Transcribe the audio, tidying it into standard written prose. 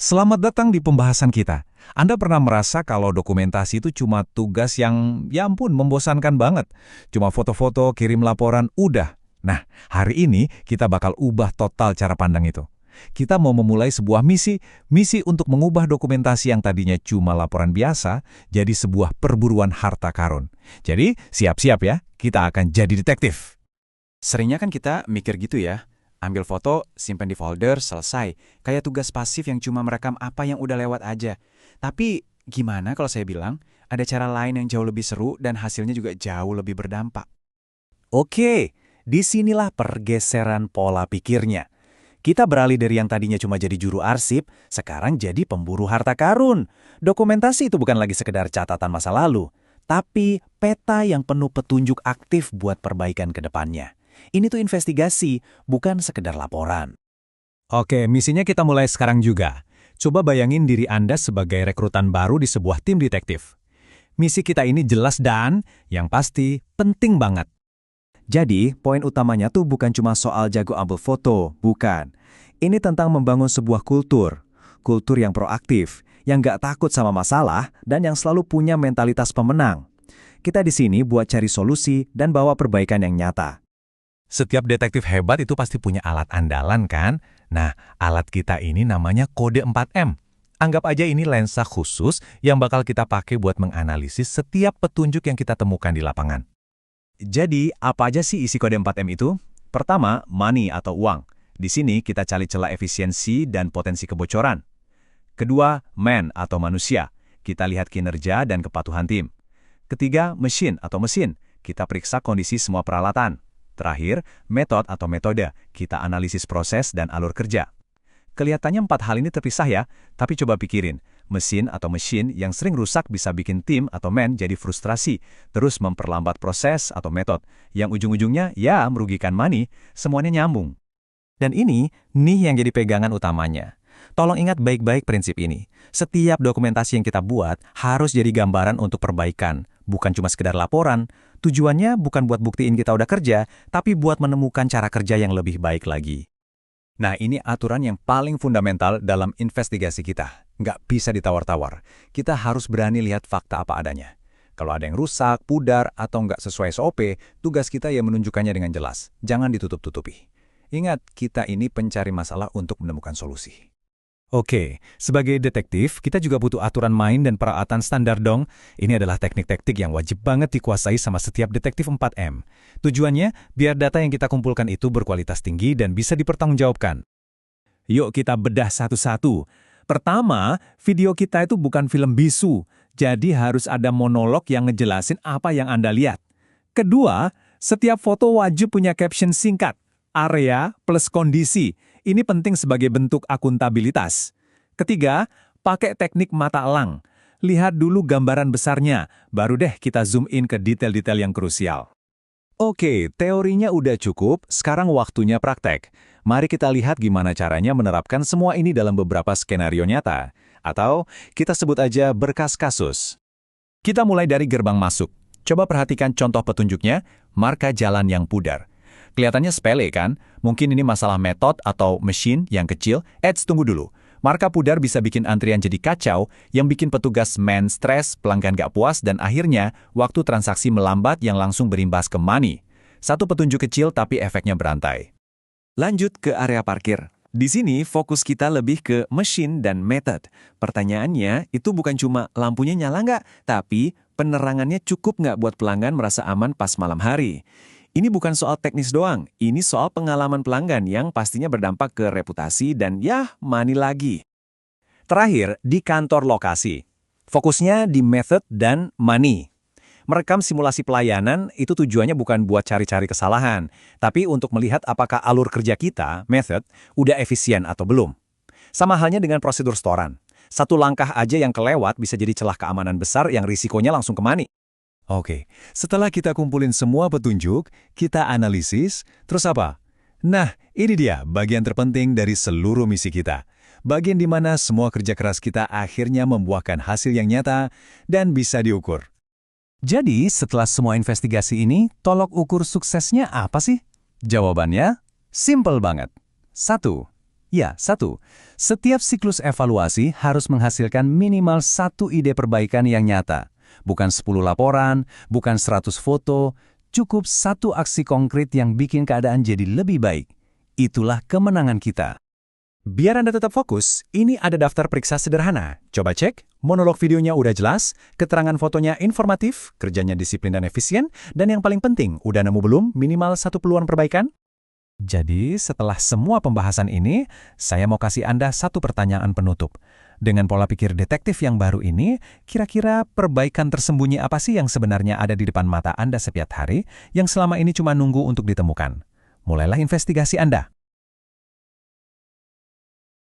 Selamat datang di pembahasan kita. Anda pernah merasa kalau dokumentasi itu cuma tugas yang, ya ampun, membosankan banget. Cuma foto-foto, kirim laporan, udah. Nah, hari ini kita bakal ubah total cara pandang itu. Kita mau memulai sebuah misi untuk mengubah dokumentasi yang tadinya cuma laporan biasa, jadi sebuah perburuan harta karun. Jadi, siap-siap ya, kita akan jadi detektif. Seringnya kan kita mikir gitu ya, ambil foto, simpan di folder, selesai. Kayak tugas pasif yang cuma merekam apa yang udah lewat aja. Tapi gimana kalau saya bilang, ada cara lain yang jauh lebih seru dan hasilnya juga jauh lebih berdampak? Oke, disinilah pergeseran pola pikirnya. Kita beralih dari yang tadinya cuma jadi juru arsip, sekarang jadi pemburu harta karun. Dokumentasi itu bukan lagi sekedar catatan masa lalu, tapi peta yang penuh petunjuk aktif buat perbaikan ke depannya. Ini tuh investigasi, bukan sekedar laporan. Oke, misinya kita mulai sekarang juga. Coba bayangin diri Anda sebagai rekrutan baru di sebuah tim detektif. Misi kita ini jelas dan, yang pasti, penting banget. Jadi, poin utamanya tuh bukan cuma soal jago ambil foto, bukan. Ini tentang membangun sebuah kultur. Kultur yang proaktif, yang nggak takut sama masalah, dan yang selalu punya mentalitas pemenang. Kita di sini buat cari solusi dan bawa perbaikan yang nyata. Setiap detektif hebat itu pasti punya alat andalan kan? Nah, alat kita ini namanya kode 4M. Anggap aja ini lensa khusus yang bakal kita pakai buat menganalisis setiap petunjuk yang kita temukan di lapangan. Jadi, apa aja sih isi kode 4M itu? Pertama, money atau uang. Di sini kita cari celah efisiensi dan potensi kebocoran. Kedua, man atau manusia. Kita lihat kinerja dan kepatuhan tim. Ketiga, machine atau mesin. Kita periksa kondisi semua peralatan. Terakhir, method atau metode. Kita analisis proses dan alur kerja. Kelihatannya 4 hal ini terpisah ya, tapi coba pikirin. Mesin atau mesin yang sering rusak bisa bikin tim atau man jadi frustrasi, terus memperlambat proses atau metode, yang ujung-ujungnya ya merugikan money, semuanya nyambung. Dan ini nih yang jadi pegangan utamanya. Tolong ingat baik-baik prinsip ini. Setiap dokumentasi yang kita buat harus jadi gambaran untuk perbaikan, bukan cuma sekedar laporan. Tujuannya bukan buat buktiin kita udah kerja, tapi buat menemukan cara kerja yang lebih baik lagi. Nah, ini aturan yang paling fundamental dalam investigasi kita. Nggak bisa ditawar-tawar. Kita harus berani lihat fakta apa adanya. Kalau ada yang rusak, pudar, atau nggak sesuai SOP, tugas kita ya menunjukkannya dengan jelas. Jangan ditutup-tutupi. Ingat, kita ini pencari masalah untuk menemukan solusi. Oke, sebagai detektif, kita juga butuh aturan main dan peralatan standar dong. Ini adalah teknik-teknik yang wajib banget dikuasai sama setiap detektif 4M. Tujuannya, biar data yang kita kumpulkan itu berkualitas tinggi dan bisa dipertanggungjawabkan. Yuk kita bedah satu-satu. Pertama, video kita itu bukan film bisu, jadi harus ada monolog yang ngejelasin apa yang Anda lihat. Kedua, setiap foto wajib punya caption singkat, area plus kondisi. Ini penting sebagai bentuk akuntabilitas. Ketiga, pakai teknik mata elang. Lihat dulu gambaran besarnya, baru deh kita zoom in ke detail-detail yang krusial. Oke, teorinya udah cukup, sekarang waktunya praktek. Mari kita lihat gimana caranya menerapkan semua ini dalam beberapa skenario nyata. Atau kita sebut aja berkas kasus. Kita mulai dari gerbang masuk. Coba perhatikan contoh petunjuknya, marka jalan yang pudar. Kelihatannya sepele kan? Mungkin ini masalah metode atau mesin yang kecil. Tunggu dulu. Marka pudar bisa bikin antrian jadi kacau, yang bikin petugas man stres, pelanggan gak puas, dan akhirnya waktu transaksi melambat yang langsung berimbas ke money. Satu petunjuk kecil tapi efeknya berantai. Lanjut ke area parkir. Di sini fokus kita lebih ke mesin dan method. Pertanyaannya itu bukan cuma lampunya nyala nggak, tapi penerangannya cukup nggak buat pelanggan merasa aman pas malam hari. Ini bukan soal teknis doang, ini soal pengalaman pelanggan yang pastinya berdampak ke reputasi dan ya, money lagi. Terakhir, di kantor lokasi. Fokusnya di method dan money. Merekam simulasi pelayanan itu tujuannya bukan buat cari-cari kesalahan, tapi untuk melihat apakah alur kerja kita, method, udah efisien atau belum. Sama halnya dengan prosedur setoran. Satu langkah aja yang kelewat bisa jadi celah keamanan besar yang risikonya langsung ke money. Oke, setelah kita kumpulin semua petunjuk, kita analisis, terus apa? Nah, ini dia bagian terpenting dari seluruh misi kita. Bagian di mana semua kerja keras kita akhirnya membuahkan hasil yang nyata dan bisa diukur. Jadi, setelah semua investigasi ini, tolok ukur suksesnya apa sih? Jawabannya, simple banget. 1. Ya, 1. Setiap siklus evaluasi harus menghasilkan minimal 1 ide perbaikan yang nyata. Bukan 10 laporan, bukan 100 foto, cukup 1 aksi konkret yang bikin keadaan jadi lebih baik. Itulah kemenangan kita. Biar Anda tetap fokus, ini ada daftar periksa sederhana. Coba cek, monolog videonya udah jelas, keterangan fotonya informatif, kerjanya disiplin dan efisien, dan yang paling penting, udah nemu belum minimal 1 peluang perbaikan? Jadi, setelah semua pembahasan ini, saya mau kasih Anda 1 pertanyaan penutup. Dengan pola pikir detektif yang baru ini, kira-kira perbaikan tersembunyi apa sih yang sebenarnya ada di depan mata Anda setiap hari, yang selama ini cuma nunggu untuk ditemukan? Mulailah investigasi Anda.